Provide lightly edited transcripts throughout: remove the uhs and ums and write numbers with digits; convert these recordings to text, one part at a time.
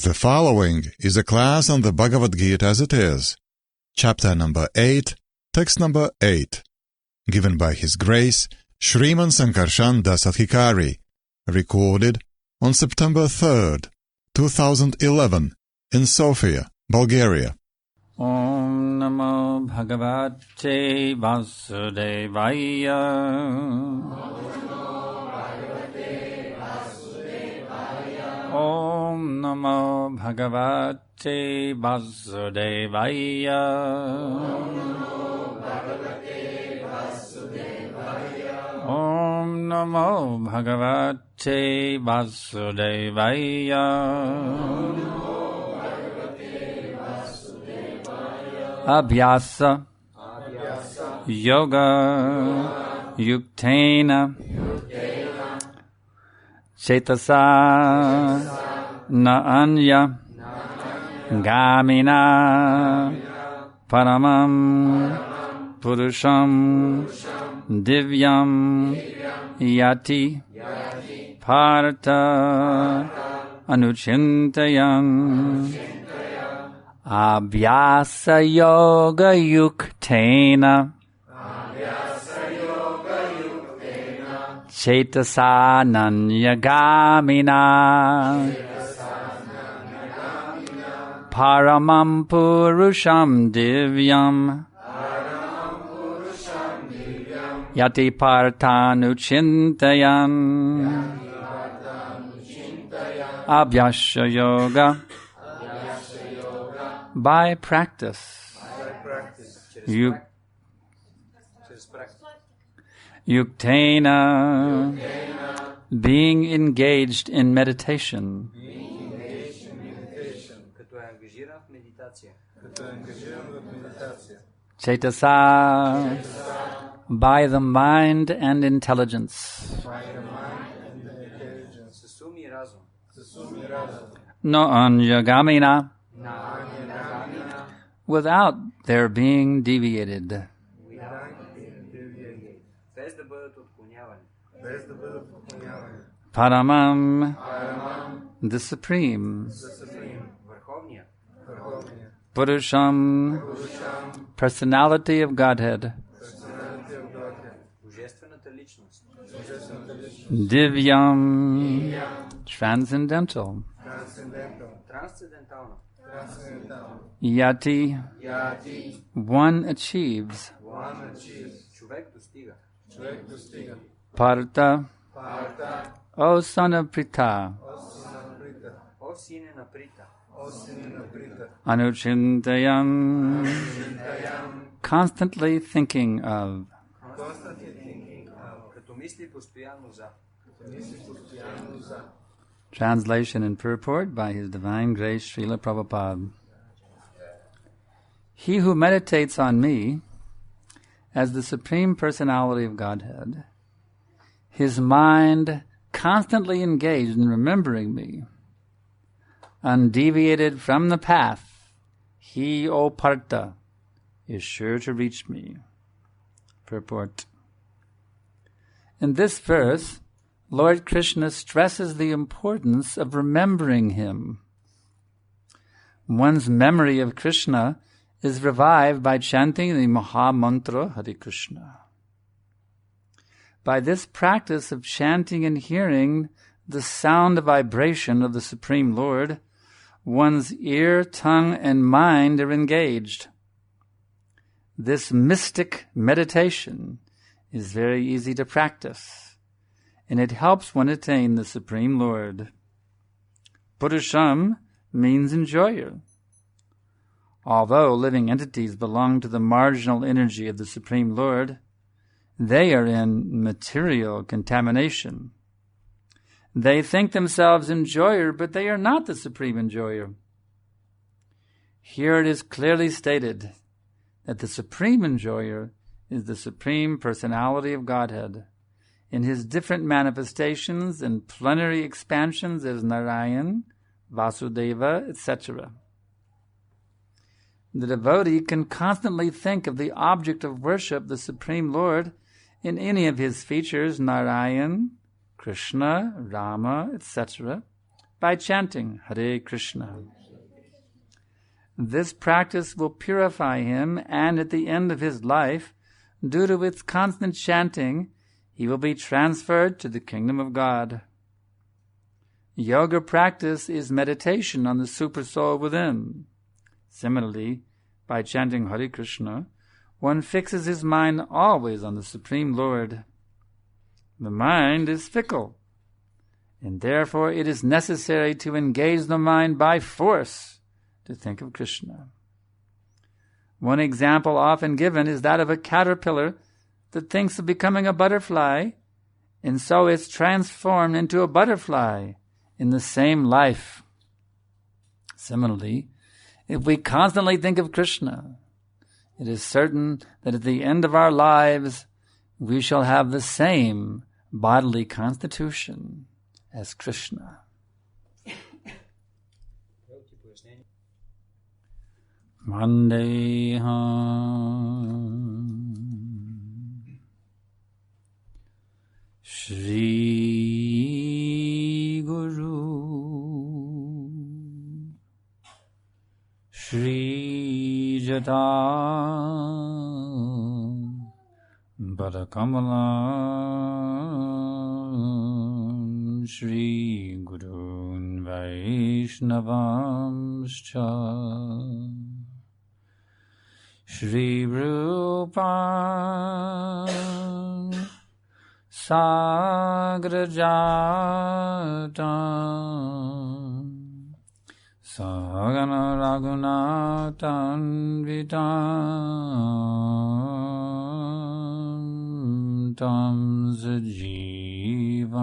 The following is a class on the Bhagavad Gita as it is, chapter number 8, text number 8, given by His Grace Shriman Sankarshan Das Adhikari, recorded on September 3rd, 2011, in Sofia, Bulgaria. Om Namo Bhagavate Vasudevaya. Om Namo Bhagavate Vasudevaya. Om Namo Bhagavate Vasudevaya. Abhyasa Yoga Yuktena Cetasa Naanya Gamina Paramam Purusham Divyam Yati Partha Anuchintayan Abhyasa Yoga Yuktena Cetasa Nanyagamina Paramam Purusham Divyam Yati Parthanuchintayan Abhyasa Yoga. By practice, Yuktena, being engaged in meditation. Cetasa, by the mind and intelligence. No anyagamina, without their being deviated. Paramam, the Supreme. Purusham, personality of Godhead. Divyam, transcendental. Yati, one achieves. Partha, O son of Pritha. Anuchintayan, constantly thinking of. Translation and purport by His Divine Grace Srila Prabhupada. He who meditates on me as the Supreme Personality of Godhead, his mind constantly engaged in remembering me, undeviated from the path, he, O Partha, is sure to reach me. Purport. In this verse, Lord Krishna stresses the importance of remembering Him. One's memory of Krishna is revived by chanting the Maha Mantra Hare Krishna. By this practice of chanting and hearing the sound vibration of the Supreme Lord, one's ear, tongue, and mind are engaged. This mystic meditation is very easy to practice, and it helps one attain the Supreme Lord. Purusham means enjoyer. Although living entities belong to the marginal energy of the Supreme Lord, they are in material contamination. They think themselves enjoyer, but they are not the Supreme Enjoyer. Here it is clearly stated that the Supreme Enjoyer is the Supreme Personality of Godhead in His different manifestations and plenary expansions as Narayan, Vasudeva, etc. The devotee can constantly think of the object of worship, the Supreme Lord, in any of His features, Narayan, Krishna, Rama, etc., by chanting Hare Krishna. This practice will purify him, and at the end of his life, due to its constant chanting, he will be transferred to the kingdom of God. Yoga practice is meditation on the Supersoul within. Similarly, by chanting Hare Krishna, one fixes his mind always on the Supreme Lord. The mind is fickle, and therefore it is necessary to engage the mind by force to think of Krishna. One example often given is that of a caterpillar that thinks of becoming a butterfly, and so is transformed into a butterfly in the same life. Similarly, if we constantly think of Krishna, it is certain that at the end of our lives we shall have the same bodily constitution as Krishna. Vandeham Shri Guru Shri Jata Bharakamalam Shri Gurun Vaishnavamscha Shri Rupam Sagrajatam Sagana Raghunatan Vitam Tam Sajivam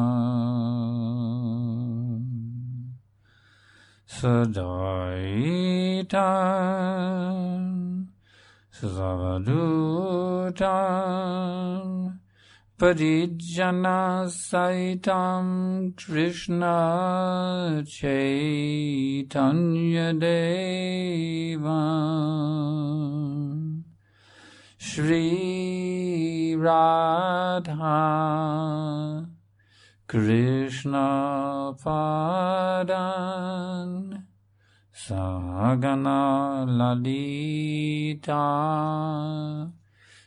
Sadaitam Savadutam Parijana Saitam Krishna Chaitanya Devam Shri Radha Krishna Padan Sagana Lalita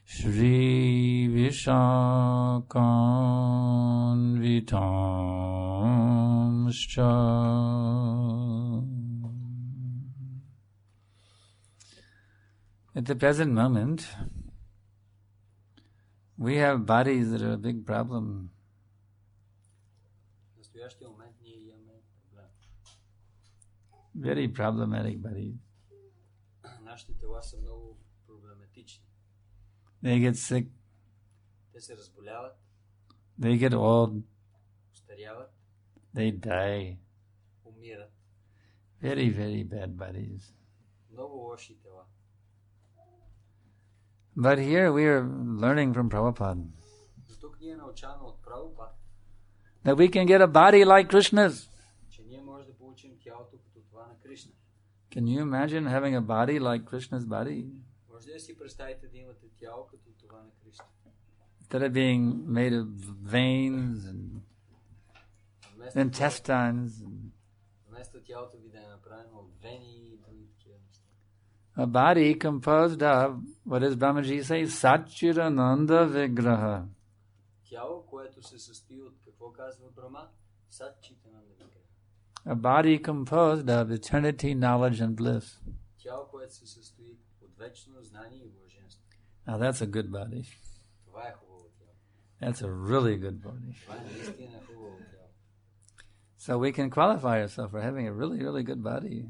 Shri Vishakan Vitamscha. At the present moment, we have bodies that are a big problem. Very problematic bodies. They get sick. They get old. They die. Very, very bad bodies. But here we are learning from Prabhupada that we can get a body like Krishna's. Can you imagine having a body like Krishna's body? Instead of being made of veins and intestines, a body composed of, what does Brahmaji say? Satchidananda Vigraha. A body composed of eternity, knowledge, and bliss. Now that's a good body. That's a really good body. So we can qualify ourselves for having a really, really good body.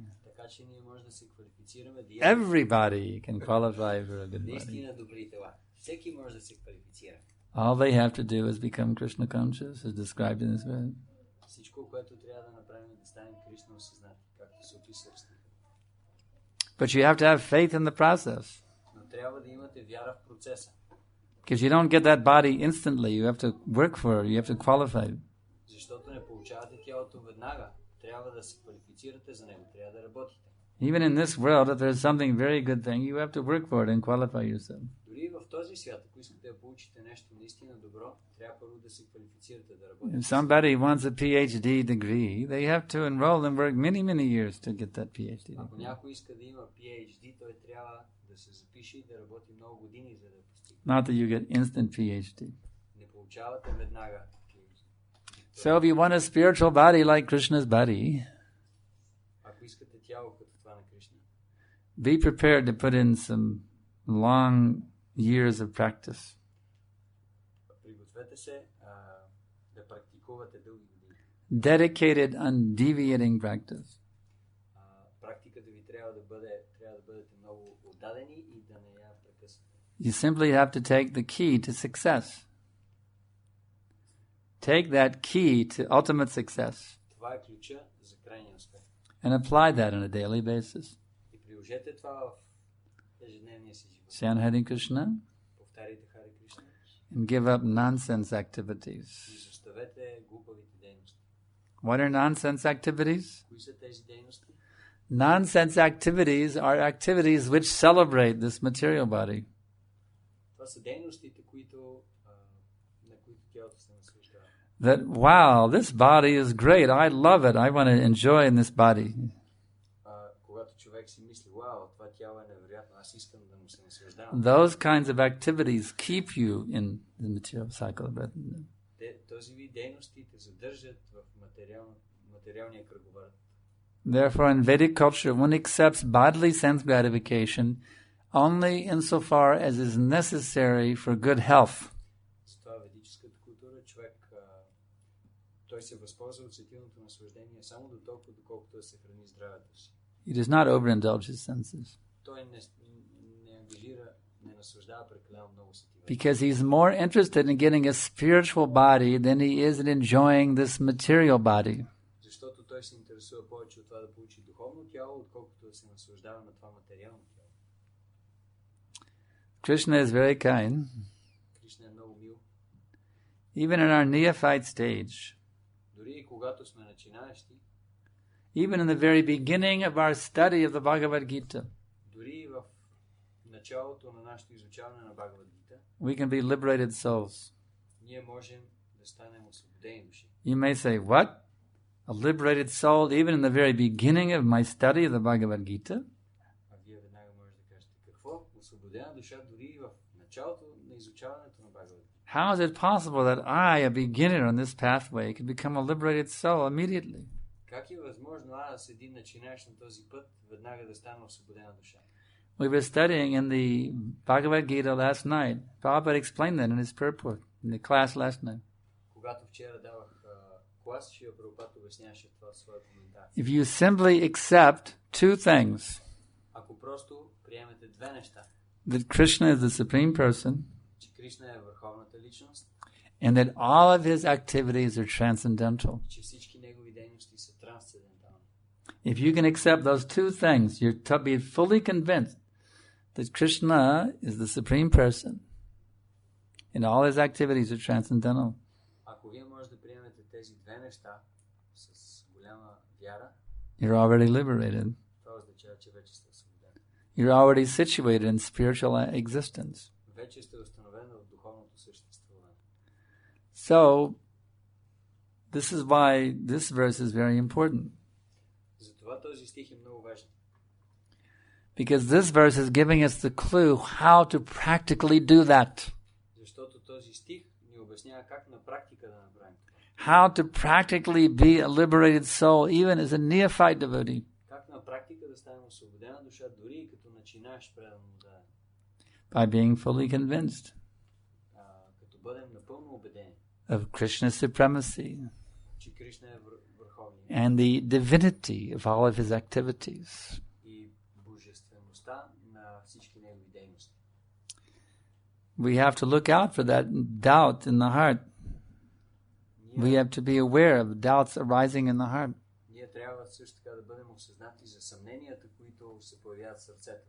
Everybody can qualify for a good body. All they have to do is become Krishna conscious, as described in this verse. But you have to have faith in the process. Because you don't get that body instantly. You have to work for it. You have to qualify. Even in this world, if there's something very good thing, you have to work for it and qualify yourself. Дори в този свят, ако искате да получите нещо наистина добро, трябва първо да се квалифицирате да работите. If somebody wants a PhD degree, they have to enroll and work many, many years to get that PhD degree. Ако някой иска да има PhD, той трябва да се запише и да работи много години, за да постигне. Not that you get instant PhD. Не получавате веднага PhD. So if you want a spiritual body like Krishna's body, Ако искате тяло като това на Кришна, be prepared to put in some long years of practice. пригответе се да практикувате дълги години. Dedicated, undeviating practice. Практиката ви трябва да бъдете много отдадени и да не я прекъсвате. You simply have to take the key to success. Take that key to ultimate success Това е ключа за крайния успех. and apply that on a daily basis. И приложете това в ежедневния си живот. Chant Hare Krishna Повтаряйте Харе Кришна and give up nonsense activities. и изоставете глупавите дейности. What are nonsense activities? Кои са тези дейности? Nonsense activities are activities which celebrate this material body. Това са дейностите, на които тялото се наслаждава. That, wow, this body is great. I love it. I want to enjoy in this body. Когато човек си мисли, вау, това тяло е невероятно, аз искам да му се наслаждавам. Those kinds of activities keep you in the material cycle of birth. Този вид дейности те задържат в материалния кръговрат. Therefore, in Vedic culture, one accepts bodily sense gratification only insofar as is necessary for good health. С това ведическата култура човек той се възползва от сетивното наслаждение само до толкова, доколкото да се храни здравето си. He does not overindulge his senses. Той не ангажира, не наслаждава прекалено много сетива. Because he's more interested in getting a spiritual body than he is in enjoying this material body. Защото той се интересува повече от това да получи духовно тяло, отколкото да се наслаждава на това материално тяло. Krishna is very kind. Кришна е много мил. Even in our neophyte stage, Дори и когато сме начинаещи, even in the very beginning of our study of the Bhagavad Gita, дори и в началото на нашето изучаване на Бхагавад Гита, we can be liberated souls. ние можем да станем освободени души. You may say, what? A liberated soul even in the very beginning of my study of the Bhagavad Gita? А вие веднага може да кажете, какво? Освободена душа дори и в началото на изучаването на Бхагавад Гита. How is it possible that I, a beginner on this pathway, could become a liberated soul immediately? Как е възможно аз, един начинаещ на този път, веднага да стана освободена душа? We were studying in the Bhagavad Gita last night. Prabhupada explained that in his purport, in the class last night. Когато вчера давах клас, Шрила Прабхупада обясняваше това в своя коментар. If you simply accept two things, Ако просто приемете две неща, that Krishna is the Supreme Person, че Кришна е върховната личност, and that all of his activities are transcendental. че всички негови дейности са трансцендентални. If you can accept those two things, you're to be fully convinced that Krishna is the Supreme Person, and all his activities are transcendental. Ако вие може да приемете тези две неща с голяма вяра, You're already liberated. това означава, че вече сте освободени. You're already situated in spiritual existence. Вече сте установени в духовното съществуване. So, this is why this verse is very important. Затова този стих е много важен. Because this verse is giving us the clue how to practically do that. Защото този стих ни обяснява как на практика да направим. How to practically be a liberated soul even as a neophyte devotee. Как на практика да станем освободена душа, дори и като начинаеш предан да... By being fully convinced като бъдем напълно убедени, of Krishna's supremacy че Кришна е върховният and the divinity of all of his activities. и божествеността на всички негови дейности. We have to look out for that doubt in the heart. We have to be aware of doubts arising in the heart. Ние трябва също така да бъдем осъзнати за съмненията, които се появяват в сърцето.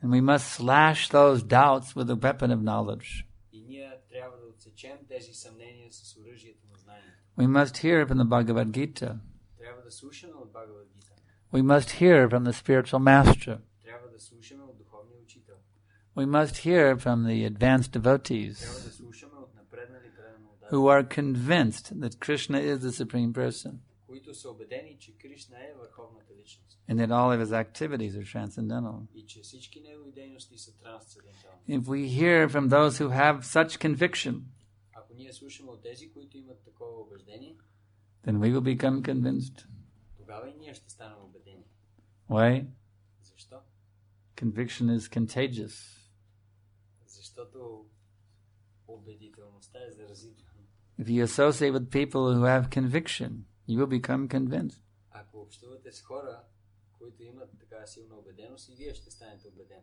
And we must slash those doubts with the weapon of knowledge. И ние трябва да отсечем тези съмнения с оръжието на знанието. We must hear from the Bhagavad Gita. Трябва да слушаме от Бхагавад Гита. We must hear from the spiritual master. Трябва да слушаме от духовния учител. We must hear from the advanced devotees Трябва да слушаме от напреднали преданодатели, who are convinced that Krishna is the Supreme Person които са убедени, че Кришна е върховната личност and that all of his activities are transcendental. и че всички негови дейности са трансцендентални. If we hear from those who have such conviction, Ако ние слушаме от тези, които имат такова убеждение, then we will become convinced. тогава и ние ще станем убедени. Why? Защо? Conviction is contagious. Защото убедителността е заразителна. If you associate with people who have conviction, you will become convinced. Ако общувате с хора, които имат такава силна убеденост, и вие ще станете убедени.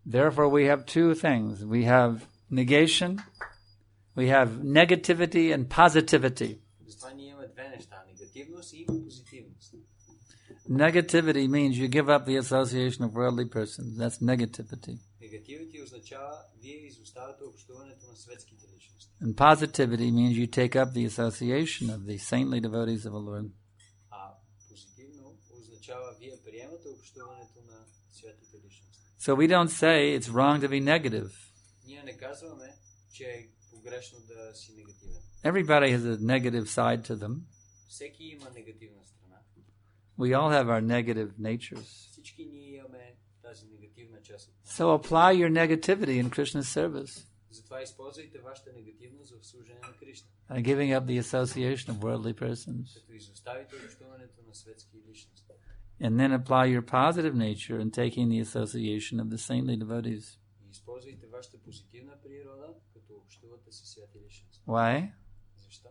Therefore, we have two things. We have negation, we have negativity and positivity. Затова ние имаме две неща – негативност и позитивност. Negativity means you give up the association of worldly persons. That's negativity. Негативити означава вие изоставяте общуването на светските личности. And positivity means you take up the association of the saintly devotees of the Lord. А позитивно означава вие приемате общуването на светите личности. So we don't say it's wrong to be negative. Ние не казваме, че е погрешно да си негативен. Everybody has a negative side to them. Всеки има негативна страна. We all have our negative natures. Всички ние имаме тази негативна част. So apply your negativity in Krishna's service Затова използвайте вашата негативност в служение на Кришна. by giving up the association of worldly persons. Като изоставите общуването на светски личности. And then apply your positive nature in taking the association of the saintly devotees. И използвайте вашата позитивна природа, като общувате с свети личности. Why? Защо?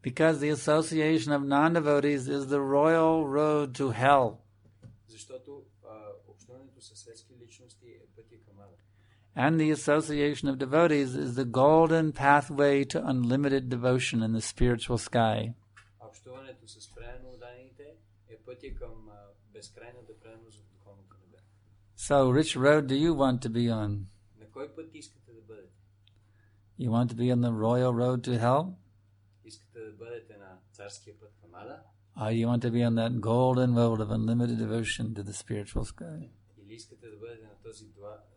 Because the association of non-devotees is the royal road to hell. Защото общуването с светски личности е пътя към ада. And the association of devotees is the golden pathway to unlimited devotion in the spiritual sky. Общуването с преданодайните е пътя към безкрайната преданост в духовното небе. So, which road do you want to be on? На кой път искате да бъдете? You want to be on the royal road to hell? Искате да бъдете на царския път към ада? Or you want to be on that golden road of unlimited devotion to the spiritual sky? Или искате да бъдете на този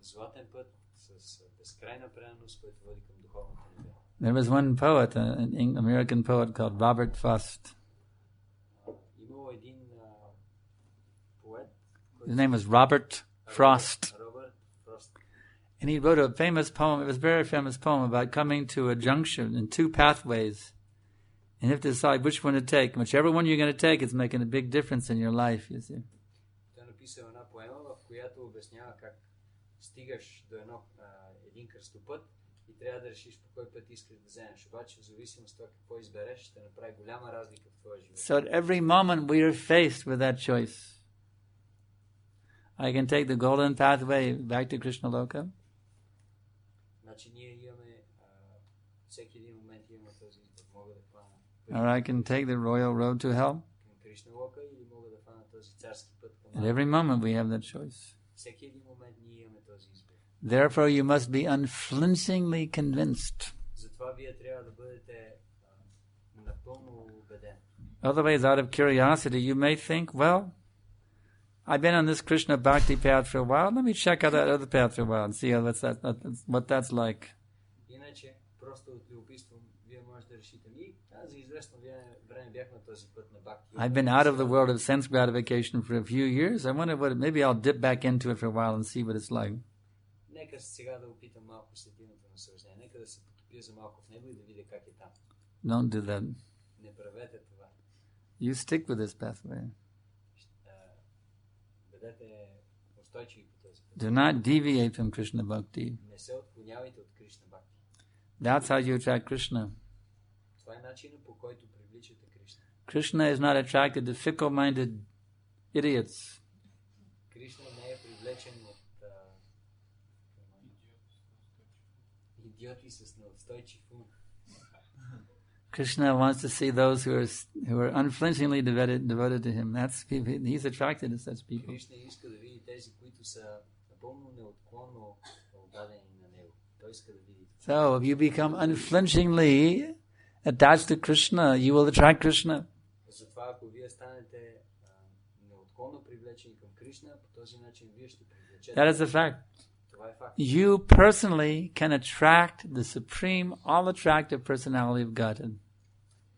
златен път с безкрайна преданост, който води към духовното небе? There was one poet, an American poet called Robert Frost. Имало един поет. His name was Robert Frost. Робърт Фрост. And he wrote a famous poem. It was a very famous poem about coming to a junction in two pathways. And you have to decide which one to take. Whichever one you're going to take, it's making a big difference in your life, you see. Той написал една поема, в която обяснява как стигаш до един кръстопът и трябва да решиш по кой път искаш да вземеш. Обаче в зависимост от това какво избереш, ще направи голяма разлика в твоя живот. So at every moment we are faced with that choice. I can take the golden pathway back to Krishna Loka. Значи ние имаме всеки един момент имаме този избор. Мога да хвана Or I can take the royal road to hell. към Кришна Лока или мога да хвана този царски път към At every moment we have that choice. Всеки един момент ние имаме този избор. Therefore you must be unflinchingly convinced. Затова вие трябва да бъдете напълно убеден. Otherwise, out of curiosity, you may think, well, I've been on this Krishna Bhakti path for a while. Let me check out that other path for a while and see what that's like. Иначе, просто от любопитство, вие можете да решите. Ние за известно време бях на този път на Бхакти. I've been out of the world of sense gratification for a few years. I wonder maybe I'll dip back into it for a while and see what it's like. Нека сега да опитам малко сетивното наслаждение. Нека да се потопя за малко в него и да видя как е там. Don't do that. Не правете това. You stick with this pathway. Бъдете устойчиви по този път. Do not deviate from Krishna Bhakti. Не се отклонявайте от Кришна Бхакти. That's how you attract Krishna. Това е начинът, по който привличате Кришна. Krishna is not attracted to fickle-minded idiots. Кришна не е привлечен от идиоти с неустойчив ум. Krishna wants to see those who are unflinchingly devoted to him. He's attracted to such people. Кришна иска да види тези, които са напълно неотклонно отдадени на него. Той иска да види. So, if you become unflinchingly attached to Krishna, you will attract Krishna. Затова, ако вие станете неотклонно привлечени към Кришна, по този начин вие ще привлечете. That is a fact. Това е факт. You personally can attract the supreme, all-attractive personality of Godhead.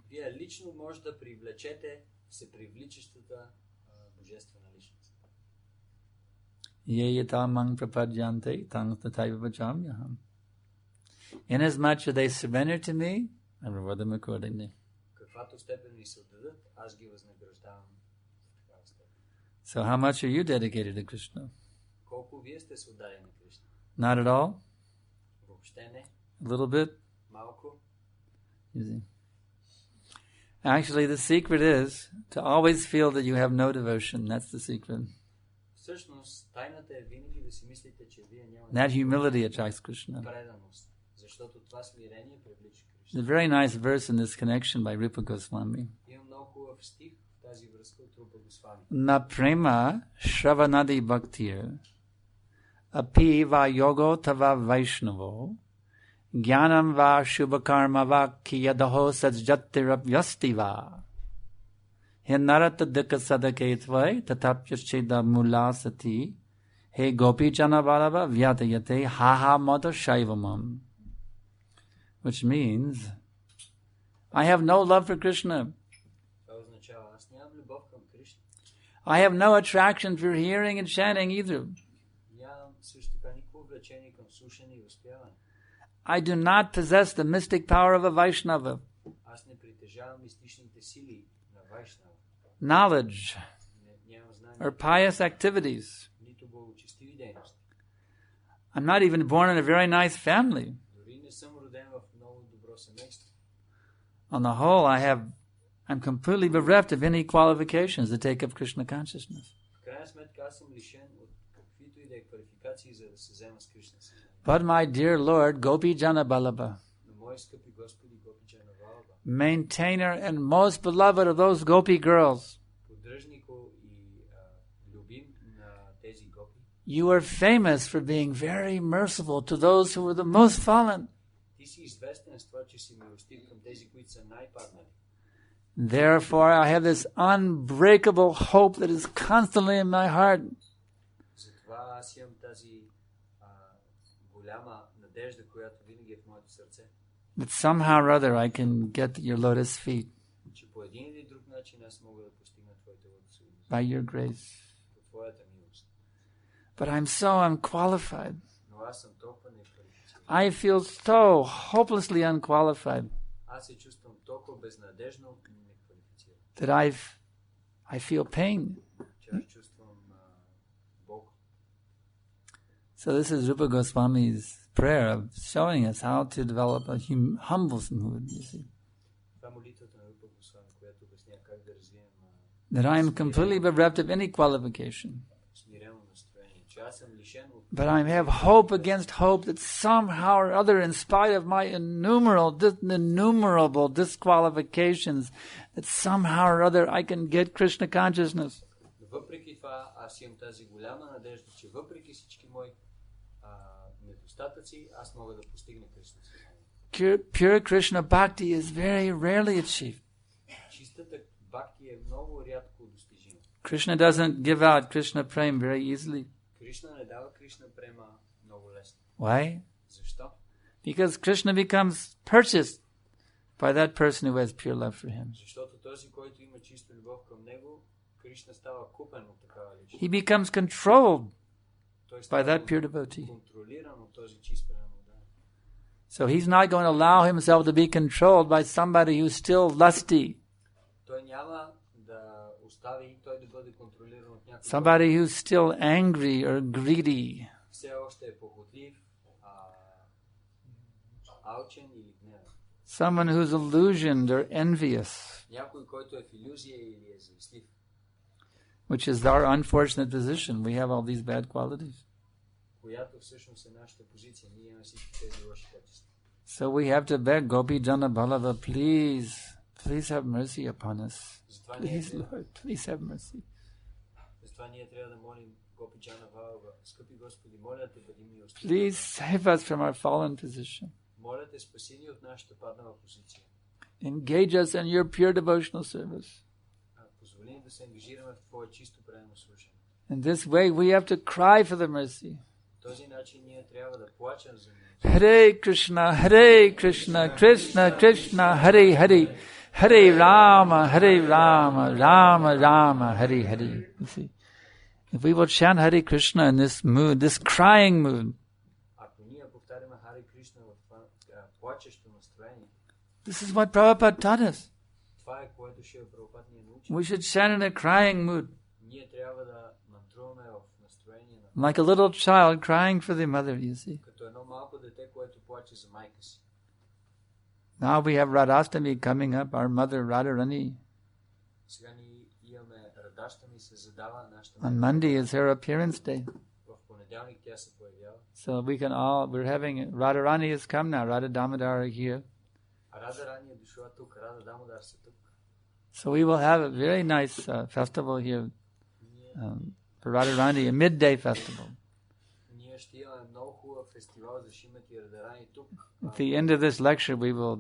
Вие лично може да привлечете всепривличащата божествена личност. Ye yata mang prapadyante tang tataiva vajamyaham. Inasmuch as they surrender to me, I reward them accordingly. Каквато степен ми се отдадат, аз ги възнаграждавам в такава степен. So how much are you dedicated to Krishna? Колко вие сте се отдали на Кришна? Not at all? Въобще не. A little bit? Малко. You see. Actually, the secret is to always feel that you have no devotion. That's the secret. Всъщност, тайната е винаги да си мислите, че вие нямате That humility attracts Krishna. преданост. Защото това смирение привлича There's Кришна. a very nice verse in this connection by Rupa Goswami. Има много хубав стих в тази връзка от Рупа Госвами. Na prema shravanadi bhaktir api va yogo tava vaishnavo jnanam va shubhakarma va kiyadaho sajjatirapyastiva hinarata dika sadakaitvai tatapyashcheda mulasati he gopi janabalava vyatayate haha mada shaivamam. Which means, I have no love for Krishna. Това означава, аз нямам любов към Кришна. I have no attraction for hearing and chanting either. Нямам също така никакво влечение към слушане и възпяване. I do not possess the mystic power of a Vaishnava. Аз не притежавам мистичните сили на Вайшнава. Knowledge Нямам знание, or pious activities. нито благочестиви дейности. I'm not even born in a very nice family. Дори не съм роден в много добро семейство. On the whole, I'm completely bereft of any qualifications to take up Krishna consciousness. В крайна сметка аз съм лишен от каквито и да е квалификации, за да се взема с Кришна съзнание. But my dear Lord, Gopi Jana Ballabha, Но мои скъпи Господи, Гопи Джана Валаба, maintainer and most beloved of those Gopi girls, поддръжнико и любим на тези гопи, you are famous for being very merciful to those who were the most fallen. ти си известен с това, че си милостив към тези, които са най-паднали. Therefore, I have this unbreakable hope that is constantly in my heart. Затова аз имам тази голяма надежда, която винаги е в моето сърце, That somehow or other I can get to your lotus feet че по един или друг начин аз мога да постигна твоите лотосови by your grace. по твоята милост. But I'm so unqualified. Но аз съм толкова неквалифициран. I feel so hopelessly unqualified Аз се чувствам толкова безнадежно неквалифициран, that I feel pain. че аз чувствам болка. So this is Rupa Goswami's prayer of showing us how to develop a humble mood, you see. Това е молитвата на Рупа Госвами, която обяснява как да развием That I am completely bereft of any qualification. смирено настроение, че аз съм лишен от But I have hope against hope that somehow or other, in spite of my innumerable disqualifications, that somehow or other I can get Krishna consciousness. Въпреки това, аз имам тази голяма надежда, че въпреки всички мои недостатъци, аз мога да постигна Кришна съзнание. Pure Krishna bhakti is very rarely achieved. Чистата бхакти е много рядко достижима. Krishna doesn't give out Krishna prem very easily. Кришна не дава Кришна према много лесно. Why? Защо? Because Krishna becomes purchased by that person who has pure love for him. Защото този, който има чиста любов към него, Кришна става купен от такава личност. He becomes controlled Той by става that pure devotee. контролиран от този чист преданно. So he's not going to allow himself to be controlled by somebody who's still lusty, Той няма да остави той да бъде контролиран от някой, somebody who's still angry or greedy. все още е похотлив, алчен или гневен. Someone who's illusioned or envious, Някой, който е в илюзия или е завистлив. which is our unfortunate position. We have all these bad qualities. Която всъщност е нашата позиция. Ние имаме всички тези лоши качества. So we have to beg Gopi Jana Ballava, please have mercy upon us. Затова ние Please, трябва- Lord, please have mercy. Затова ние трябва да молим Гопи Джана Валава. Скъпи Господи, моля те, бъди милостив. Please save us from our fallen position. Моля те, спаси ни от нашата паднала позиция. Engage us in your pure devotional service. позволим да се ангажираме в Твое чисто правилно слушане. In this way, we have to cry for the mercy. Този начин ние трябва да плачем за милост. Hare Krishna, Krishna Krishna, Hare Hare, Hare Rama, Rama Rama, Hare Hare. You see, if we will chant Hare Krishna in this mood, this crying mood, Ако ние повтаряме Харе Кришна в това плачещо настроение, this is what Prabhupada taught us. това е което Шрила Прабхупад ни научи. We should chant in a crying mood, Ние трябва да мантруваме в настроение на like a little child crying for the mother, you see. като едно малко дете, което плаче за майка си. Now we have Radhastami coming up, our mother Radharani. Сега ние имаме Радhaštami се задава нашата On майка. Monday is her appearance day. В понеделник тя се появява. So we can all, we're having, Radharani has come now, Radha Damodar are here. А Рада Рани е дошла тук, Рада Дамодар са тук. So we will have a very nice festival here for Radharani, a midday festival. Ние ще имаме много хубав фестивал за Шримати Радарани тук. At the end of this lecture, we will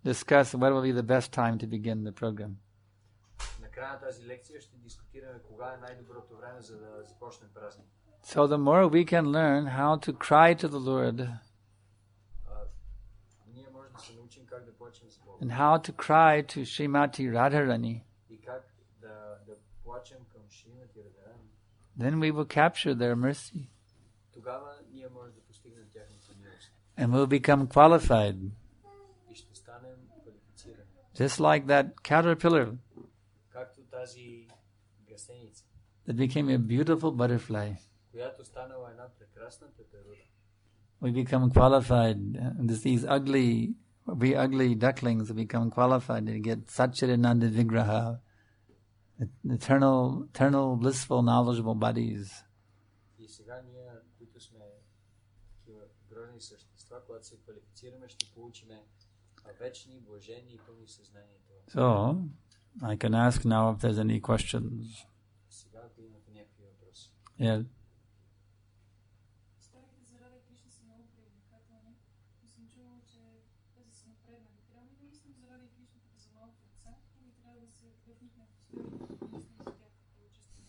discuss what will be the best time to begin the program. На края на тази лекция ще дискутираме кога е най-доброто време за да започнем празник. So the more we can learn how to cry to the Lord Ние може да се научим как да плачем за Бога and how to cry to Srimati Radharani, и как да плачем към Шримати Радарани. then we will capture their mercy Тогава ние може да постигнем тяхната милост and we'll become qualified, и ще станем квалифицирани. just like that caterpillar Както тази гъсеница, that became a beautiful butterfly. която станала една прекрасна пеперуда. We become qualified. These ugly ducklings become qualified to get Satchidananda Vigraha, eternal, blissful, knowledgeable bodies. И сега ние, които сме такива грозни същества, когато се квалифицираме, ще получиме вечни, блажени и пълни съзнанието. So, I can ask now if there's any questions. Сега, ако имате някакви въпроси. Yeah. Старите за Рада Кришна са много привлекателни, но съм чувала, че тези са напреднали. Трябва ли да мислим за Рада Кришна като за малко деца, или трябва да се върнем в историята и да мислим за тях като честни?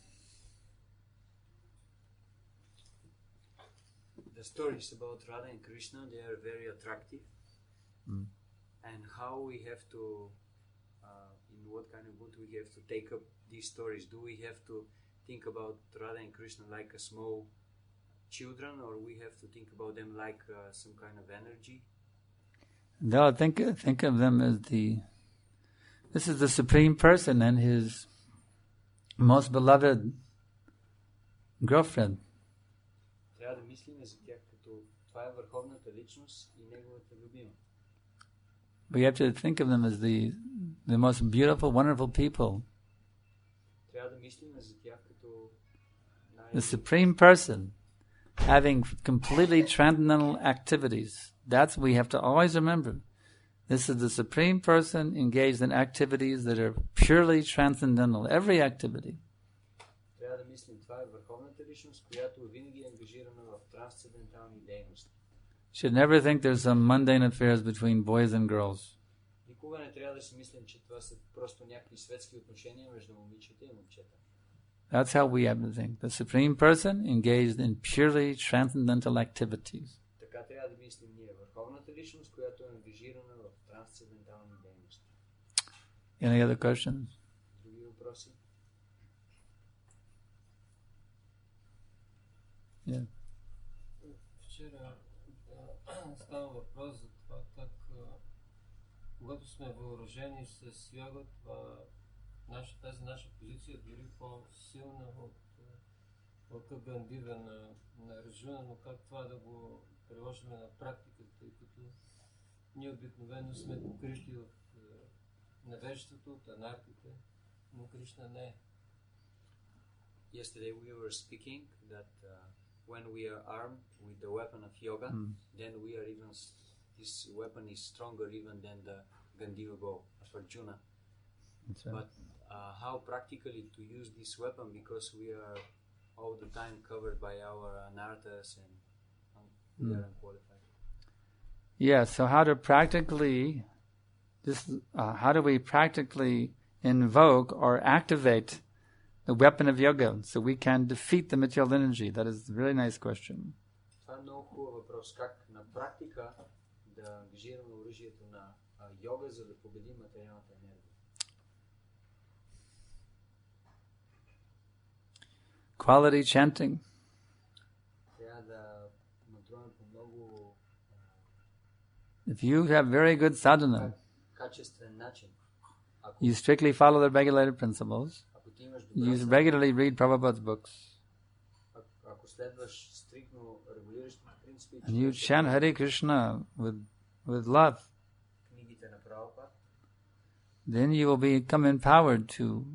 The stories about Radha and Krishna, they are very attractive. And how we have to, in what kind of mood we have to take up these stories? Do we have to think about Radha and Krishna like a small children, or we have to think about them like some kind of energy? No, think of them as this is the Supreme Person and his most beloved girlfriend. Трябва да мислим за тях като това е върховната личност и неговата любима. We have to think of them as the most beautiful, wonderful people. Трябва да мислим за тях като The Supreme Person having completely transcendental activities. That's what we have to always remember. This is the Supreme Person engaged in activities that are purely transcendental. Every activity. Трябва да мислим, това е върховната личност, която винаги е ангажирана в трансцендентални дейности. Should never think there's some mundane affairs between boys and girls. Никога не трябва да си мислим, че това са просто някакви светски отношения между момичета и момчета. That's how we have to think. The Supreme Person engaged in purely transcendental activities. Така трябва да мислим ние. Върховната личност, която е ангажирана в трансцендентални дейности. Any other questions? Други въпроси? Yeah. Вчера става въпрос за това как когато сме въоръжени с йога, тази наша позиция е дори по-силна от лъка Гандива на Арджуна, но как това да го приложим на практика, тъй като ние обикновено сме покрити от невежеството, от анархите, но Кришна не е. Yesterday we were speaking that when we are armed with the weapon of yoga, then we are even, this weapon is stronger even than the Gandiva bow of Arjuna. Right. But how practically to use this weapon, because we are all the time covered by our anarthas and we are unqualified. Yeah, so how do we practically invoke or activate the weapon of yoga so we can defeat the material energy? That is a really nice question. Това е много хубав въпрос. Как на практика да ангажираме оръжието на йога, за да победим материалната енергия? Quality chanting. Трябва да мантруваме по много If you have very good sadhana, качествен начин. you strictly follow the regulated principles, Ако ти имаш you добра regularly read Prabhupada's books, ако следваш стриктно регулиращите принципи, and you chant Hare Krishna with love, книгите на Прабхупад, then you will become empowered to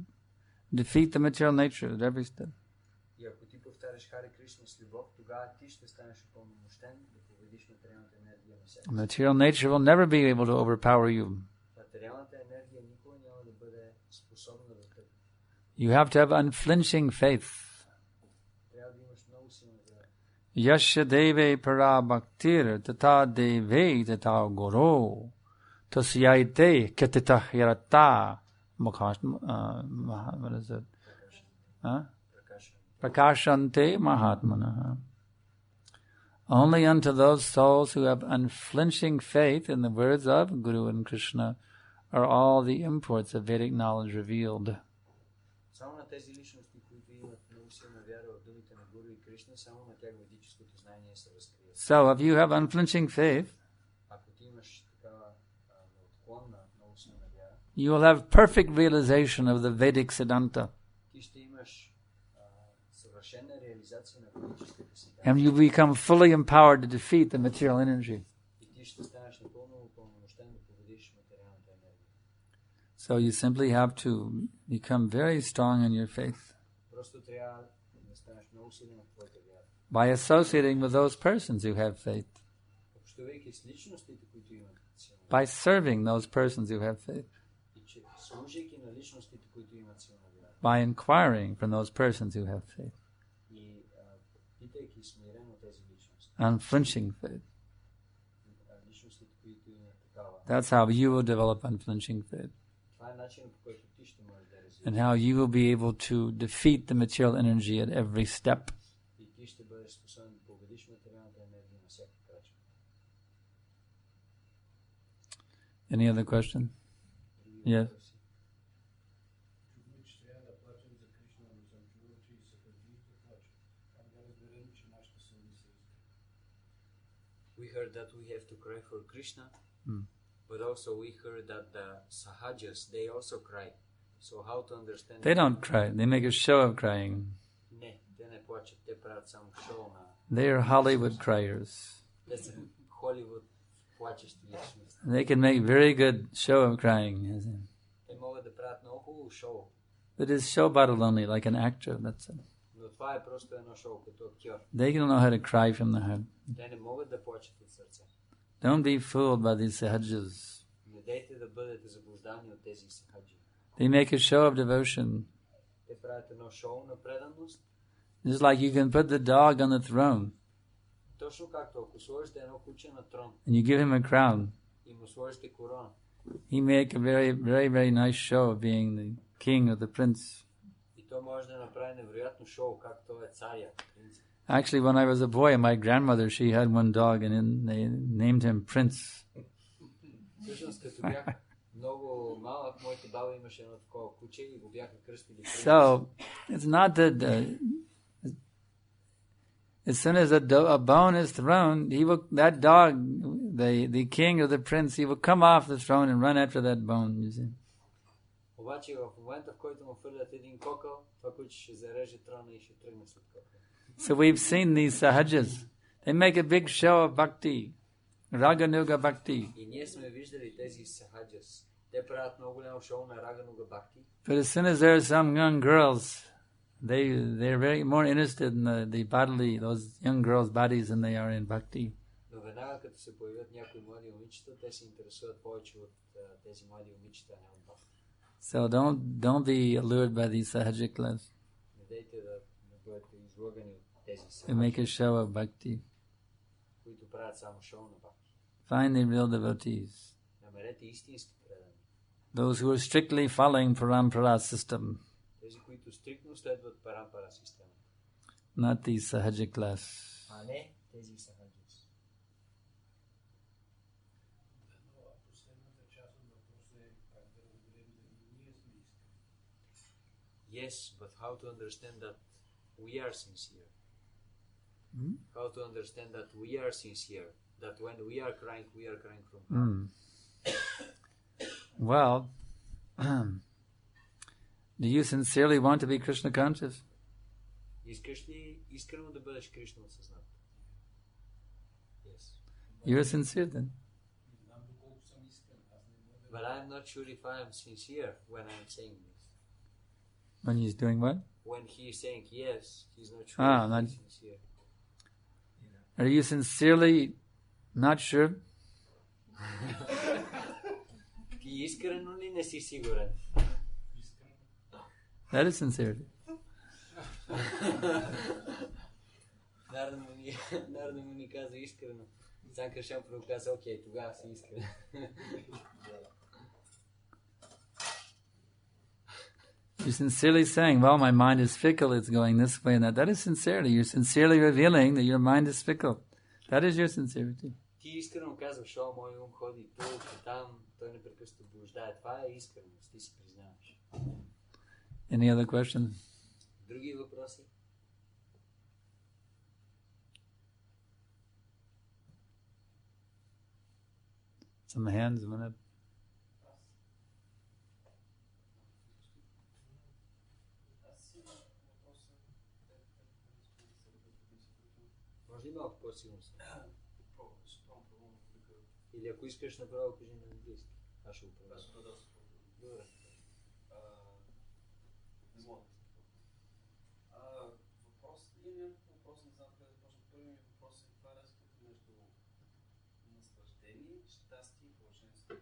defeat the material nature at every step. и ако ти повтаряш Харе Кришна с любов, тогава ти ще станеш упълномощен да победиш материалната енергия на всяка. Material nature will never be able to overpower you. Материалната енергия никога няма да бъде способна да те. You have to have unflinching faith. Трябва да имаш много силна вяра. Yasya deve para bhaktir tata deve tata guru tasyaite katita hirata what is it? Prakashante mahatmana. Only unto those souls who have unflinching faith in the words of Guru and Krishna are all the imports of Vedic knowledge revealed. Само на тези личности, които имат много силна вяра в думите на Гуру и Кришна, само на тях ведическото знание се разкрива. So if you have unflinching faith, Ако ти имаш такава неотклонна, много силна вяра, you will have perfect realization of the Vedic Siddhanta. ти ще имаш съвършена реализация на ведическите си. And you become fully empowered to defeat the material energy. И ти ще станеш напълно упълномощен да победиш материалната енергия. So you simply have to become very strong in your faith Просто трябва да станеш много силен в твоята вяра. by associating with those persons who have faith, Общувайки с личностите, които имат силна by serving those persons who have faith, и че служайки на личностите, които имат силна вяра. by inquiring from those persons who have faith, И питайки смирено тези личности, unflinching faith. личностите, които имат такава. That's how you will develop unflinching faith, Това е начинът, по който ти ще можеш да развиеш. and how you will be able to defeat the material energy at every step. И ти ще бъдеш способен да победиш материалната енергия на всяка крачка. Any other question? Yes. We heard that we have to cry for Krishna, but also we heard that the sahajas, they also cry. So how to understand? They don't cry. They make a show of crying. Не, те не плачат, те правят само шоу на... They are Hollywood criers. Те са Холивуд плачещи личности. They can make very good show of crying. Те могат да правят много хубаво шоу, But it's show bottle only, like an actor. That's it. но това е просто едно шоу, като актьор. They don't know how to cry from the heart. Те не могат да плачат от сърце. Don't be fooled by these sahajas. Не дейте да бъдете заблуждани от тези сахаджи. They make a show of devotion. Те правят едно шоу на преданост. Just like you can put the dog on the throne Точно както ако сложите едно куче на трон and you give him a crown, и му сложите корона, he make a very, very, very nice show of being the king or the prince. и то може да направи невероятно шоу, как той е царя, принц. Actually, when I was a boy, my grandmother, she had one dog and they named him Prince. Всъщност, като бях много малък, моята баба имаше едно такова куче и го бяха кръстили принц. So, it's not that as soon as a bone is thrown, that dog, the king or the prince, he will come off the throne and run after that bone, you see. Обаче в момента, в който му хвърлят един кокъл, това куче ще зареже трона и ще тръгне след кокъл. So we've seen these sahajas. They make a big show of bhakti, raganuga bhakti. И ние сме виждали тези сахаджас. Те правят много голямо шоу на рагануга бхакти. But as soon as there are some young girls, they're very more interested in the bodily, those young girls' bodies than they are in bhakti. Но веднага като се появят някои млади момичета, те се интересуват повече от тези млади момичета, а не от бхакти. So don't be allured by these sahajic class. Не дейте да бъдете излъгани от тези They make a сахаджи, show of bhakti. които правят само шоу на бхакти. Find the real devotees. Намерете истински предани. Those who are strictly following parampara system, Тези, които стриктно следват парампара системата. not the sahaja class. А не тези сахаджис. Yes, but how to understand that we are sincere? How to understand that we are sincere? That when we are crying from heart. Well, do you sincerely want to be Krishna conscious? Искаш ли искрено да бъдеш Кришна осъзнат? Yes. You're sincere then. But I'm not sure if I am sincere when I'm saying this. When he's doing what? When he is saying yes, he's not sure Ah, if not- he's sincere. Are you sincerely not sure? Ти искрено ли не си сигурен? That is sincerity. Нарда му ни каза искрено. Санкаршан първо каза, окей, тогава си искрен. You're sincerely saying, well, my mind is fickle, it's going this way and that. That is sincerity. You're sincerely revealing that your mind is fickle. That is your sincerity. Ти искрено казваш, о, мой ум ходи тук и там, той непрекъснато блуждае. Това е искреност, ти си признаваш. Any other questions? Други въпроси? Some hands went up. Може ли малко по-силно се? Или ако искаш направо, кажи на английски. Аз ще го правя. Добре. Въпрос, не знам къде да почна. Първият ми въпрос е каква е разликата между наслаждение, щастие и блаженство.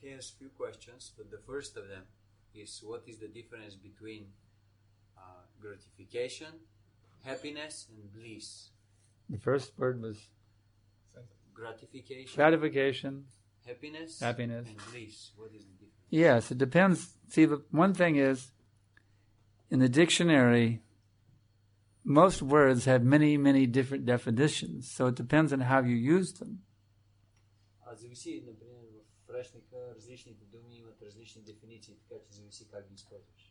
He has few questions, but the first of them is what is the difference between gratification, happiness, and bliss? The first word was Gratification, happiness. happiness, and bliss. What is the difference? Yes, it depends. See, the one thing is, in the dictionary, most words have many, many different definitions. So it depends on how you use them. Зависи, например, в речника различните думи имат различни дефиниции, така че зависи как ги използваш.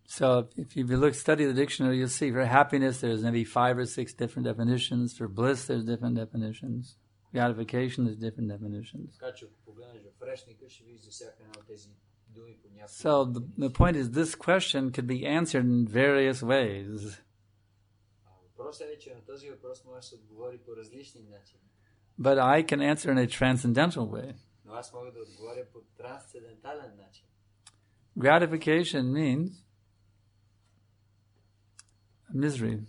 So if you study the dictionary, you'll see for happiness there's maybe 5 or 6 different definitions. For bliss there's different definitions. Gratification there's different definitions. Така че ако погледнеш в речника, ще видиш за всяка една от тези думи по някакви. So the point is this question could be answered in various ways. Въпросът е, че на този въпрос може да се отговори по различни начини. But I can answer in a transcendental way. Но аз мога да отговоря по трансцендентален начин. Gratification means misery.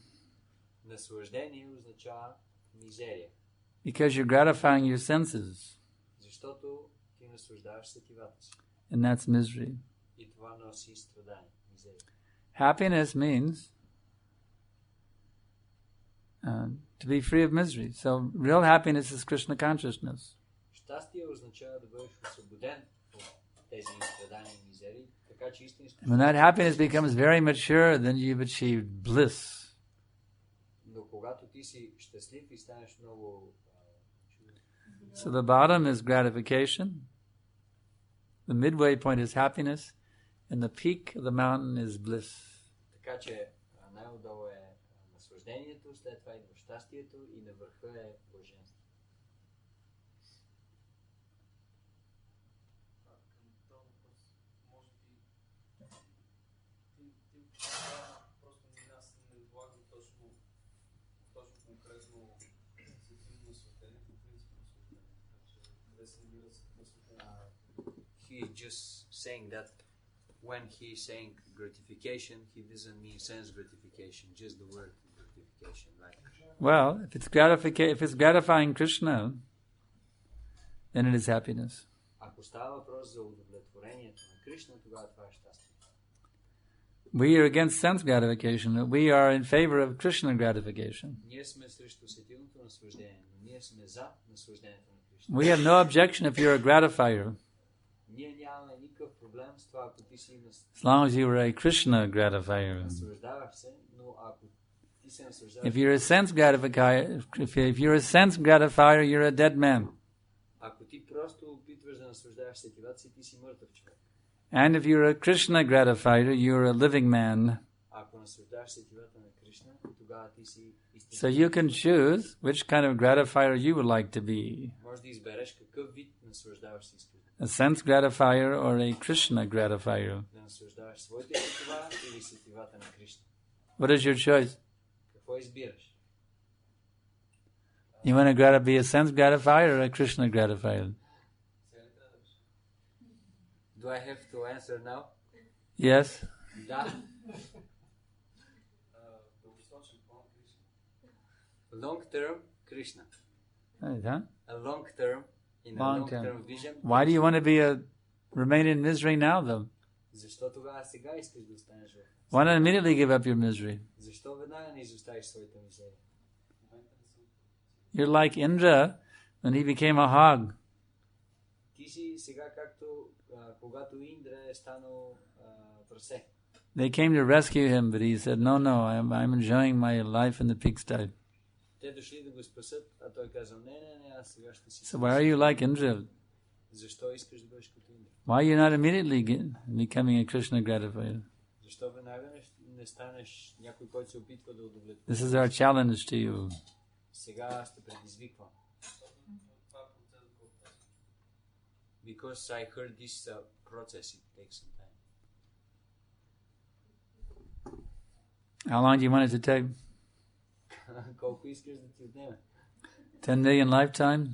Наслаждение означава мизерия. Because you're gratifying your senses. Защото ти наслаждаваш сетивата си. And that's misery. И това носи страдание, мизерия. Happiness means to be free of misery. So real happiness is Krishna consciousness. Щастие означава да бъдеш освободен от тези страдания и мизерии, така че истинско. When that happiness becomes very mature, then you've achieved bliss. Но когато ти си щастлив и станеш много So the bottom is gratification, the midway point is happiness, and the peak of the mountain is bliss. Така че най-отдолу е наслаждението, след това идва щастието и на върха е блаженство. Просто аз не влагам точно конкретно сетивно наслаждението, принципно наслаждение. Къде се намира наслаждението? He is just saying that when he is saying gratification, he doesn't mean sense gratification, just the word gratification. Like, Well, if it's gratifying Krishna, then it is happiness. ако става въпрос за удовлетворението на Кришна, тогава това е щастие. We are against sense gratification. We are in favor of Krishna gratification. Ние сме срещу сетивното наслаждение, но ние сме за наслаждението на Кришна. Кришна. We have no objection if you're a gratifier, Ние нямаме никакъв проблем с това, ако ти си as long as you are a Krishna gratifier. наслаждаваш се, но ако ти се наслаждаваш... If you're a sense gratifier, if you're a sense gratifier, you're a dead man. Ако ти просто опитваш да наслаждаваш сетивата си, ти си мъртъв човек. And if you're a Krishna gratifier, you're a living man. Ако наслаждаваш сетивата на Кришна, тогава ти си истински. So you can choose which kind of gratifier you would like to be. Може да избереш какъв вид наслаждаваш си искаш. A sense gratifier or a Krishna gratifier. Да наслаждаваш своите сетива или сетивата на Кришна. What is your choice? Какво избираш? You want to be a sense gratifier or a Krishna gratifier? Do I have to answer now? Yes. Да. Long term, Krishna. Huh? A long term, in a Long long term. term vision. Why do you want to remain in misery now, though? Защо тогава сега искаш да останеш в? Why not immediately give up your misery? Защо веднага не изоставиш своята мизерия? You're like Indra when he became a hog. Ти си сега както когато Индра е станал прасе. They came to rescue him, but he said, no, I'm enjoying my life in the pigsty. Те дошли да го спасат, а той казал, не, аз сега ще си. So why are you like Indra? Защо искаш да бъдеш като Индра? Why are you not immediately becoming a Krishna gratifier? Защо веднага не станеш някой, който се опитва да удовлетвори? This is our challenge to you. Сега аз те предизвиквам. Because I heard this process, it takes some time. How long do you want it to take? Колко искаш да ти отнеме? 10 million lifetime?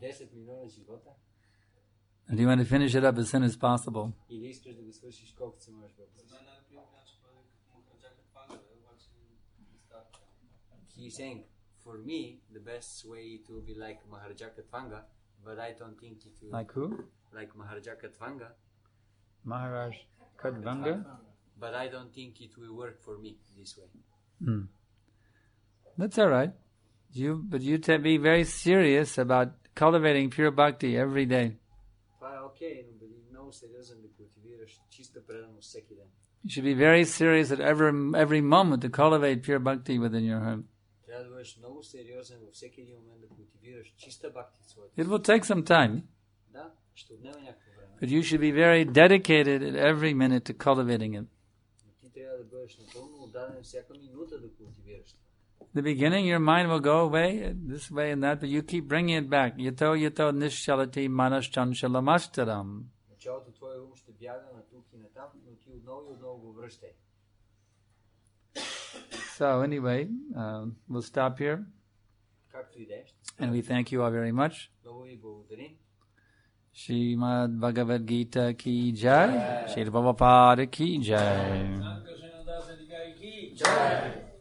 10 милиона живота? And do you want to finish it up as soon as possible? Или искаш да го свършиш колкото се можеш по-бързо? He's saying, for me, the best way to be like Maharaja Katvanga, but I don't think it will... Like who? Like Maharaja Katvanga. Maharaj Kadvanga? But I don't think it will work for me this way. That's all right. But you be very serious about cultivating pure bhakti every day. Това е окей, но бъди много сериозен да култивираш чиста преданост всеки ден. You should be very serious at every moment to cultivate pure bhakti within your heart. Трябва да бъдеш много сериозен във всеки един момент да култивираш чиста бхакти в своето. It will take some time. Да, ще отнеме някакво време. But you should be very dedicated at every minute to cultivating it. Но ти трябва да бъдеш напълно отдаден всяка минута да култивираш това. In the beginning, your mind will go away, this way and that, but you keep bringing it back. Yato nishalati manaschanshalamastaram. Началото твоя ум ще бяга на тук и на там, но ти отново и отново го връщай. So anyway, we'll stop here. Както и да е. And we thank you all very much. Много ви благодарим. Srimad Bhagavad Gita ki jai. Srila Prabhupada ki jai. Санкаршан ki jai.